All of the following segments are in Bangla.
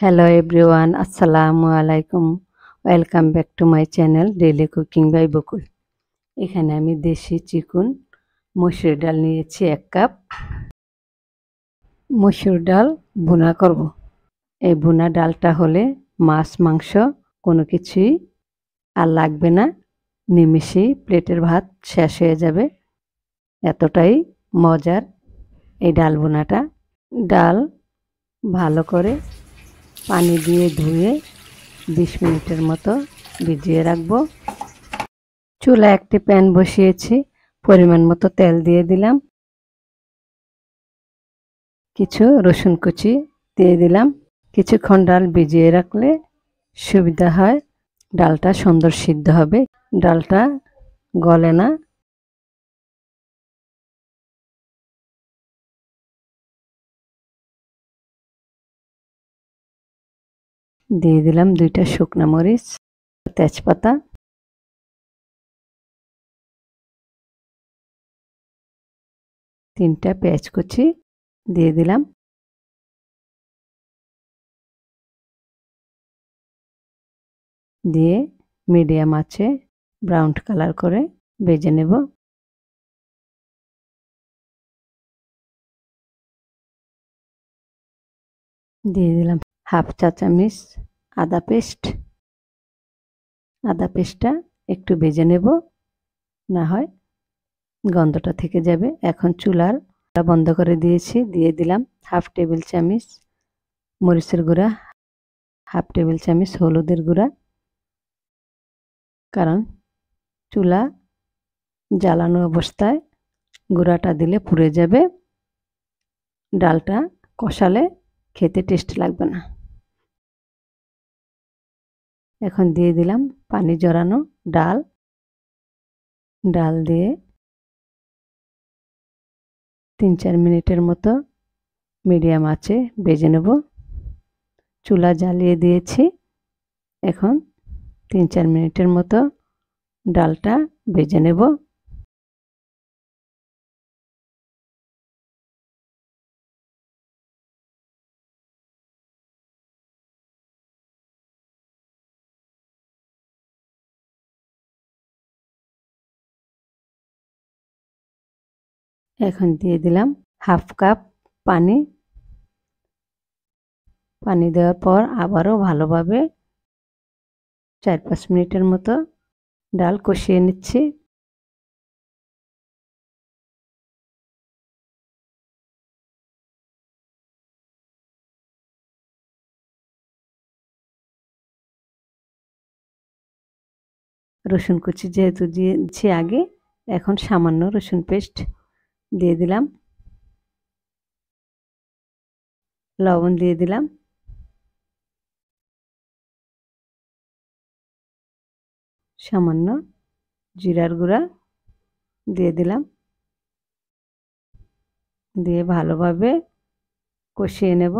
Hello everyone, Assalamu alaikum. Welcome back to my channel Daily Cooking by Bokul. এখানে আমি দেশি চিকন মসুর ডাল নিয়েছি 1 কাপ। মসুর ডাল ভুনা করব। এই ভুনা ডালটা হলে মাছ মাংস কোনো কিছুই আর লাগবে না, নিমিষেই প্লেটের ভাত শেষ হয়ে যাবে। এতটাই মজার এই ডাল ভুনাটা। ডাল ভালো করে পানি দিয়ে ধুয়ে 20 মিনিটের মতো ভিজিয়ে রাখবো। চুলায় একটি প্যান বসিয়েছি, পরিমাণ মতো তেল দিয়ে দিলাম, কিছু রসুন কুচি দিয়ে দিলাম। কিছুক্ষণ ডাল ভিজিয়ে রাখলে সুবিধা হয়, ডালটা সুন্দর সিদ্ধ হবে, ডালটা গলে না। দিয়ে দিলাম 2টা শুকনা মরিচ, তেজপাতা, তিনটা পেঁয়াজ কুচি দিয়ে দিলাম। দিয়ে মিডিয়াম আঁচে ব্রাউন কালার করে ভেজে নেব। দিয়ে দিলাম হাফ চা চামচ আদা পেস্ট। আদা পেস্টটা একটু ভেজে নেব, না হয় গন্ধটা থেকে যাবে। এখন চুলার বন্ধ করে দিয়েছি। দিয়ে দিলাম হাফ টেবিল চামচ মরিচের গুঁড়া, হাফ টেবিল চামচ হলুদের গুঁড়া, কারণ চুলা জ্বালানো অবস্থায় গুঁড়াটা দিলে পুড়ে যাবে, ডালটা কষালে খেতে টেস্ট লাগবে না। এখন দিয়ে দিলাম পানি জড়ানো ডাল। ডাল দিয়ে 3-4 মিনিটের মতো মিডিয়াম আঁচে ভেজে নেব। চুলা জ্বালিয়ে দিয়েছি। এখন 3-4 মিনিটের মতো ডালটা ভেজে নেব। এখন দিয়ে দিলাম হাফ কাপ পানি। পানি দেওয়ার পর আবারও ভালোভাবে 4-5 মিনিটের মতো ডাল কষিয়ে নিচ্ছি। রসুন কুচি যেহেতু দিয়েছি আগে, এখন সামান্য রসুন পেস্ট দিয়ে দিলাম, লবণ দিয়ে দিলাম, সামান্য জিরার গুঁড়া দিয়ে দিলাম। দিয়ে ভালোভাবে কষিয়ে নেব।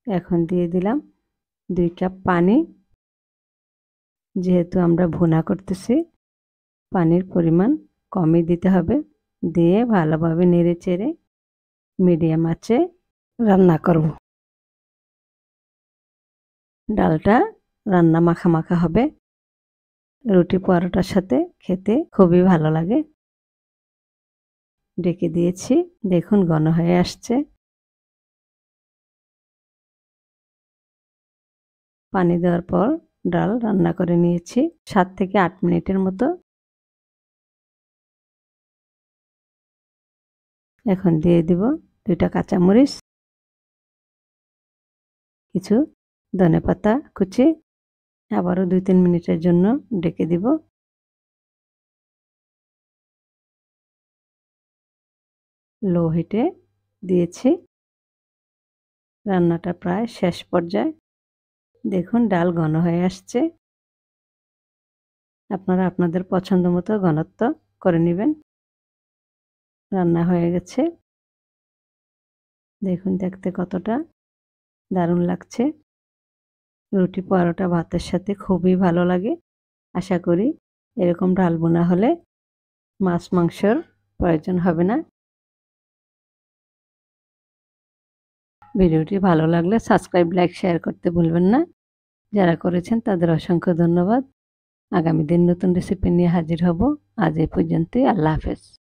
এখন দিয়ে দিলাম 2 কাপ পানি। যেহেতু আমরা ভুনা করতেছি, পানির পরিমাণ কমই দিতে হবে। দিয়ে ভালোভাবে নেড়ে চেড়ে মিডিয়াম আঁচে রান্না করব। ডালটা রান্না মাখা মাখা হবে, রুটি পরোটার সাথে খেতে খুবই ভালো লাগে। ঢেকে দিয়েছি, দেখুন ঘন হয়ে আসছে। পানি দেওয়ার পর ডাল রান্না করে নিয়েছি 7 থেকে 8 মিনিটের মতো। এখন দিয়ে দিব 2টা কাঁচামরিচ, কিছু ধনেপাতা কুচি। আবারও 2-3 মিনিটের জন্য ঢেকে দিব। লো হিটে দিয়েছি। রান্নাটা প্রায় শেষ পর্যায়ে। দেখুন ডাল ঘন হয়ে আসছে। আপনারা আপনাদের পছন্দ মতো ঘনত্ব করে নেবেন। রান্না হয়ে গেছে। দেখুন দেখতে কতটা দারুণ লাগছে। রুটি পরোটা ভাতের সাথে খুবই ভালো লাগে। আশা করি এরকম ডাল ভুনা হলে মাছ মাংসর প্রয়োজন হবে না। ভিডিওটি ভালো লাগলে সাবস্ক্রাইব, লাইক, শেয়ার করতে ভুলবেন না। যারা করেছেন তাদের অসংখ্য ধন্যবাদ। আগামী দিন নতুন রেসিপি নিয়ে হাজির হব। আজ এই পর্যন্তই। আল্লাহ হাফেজ।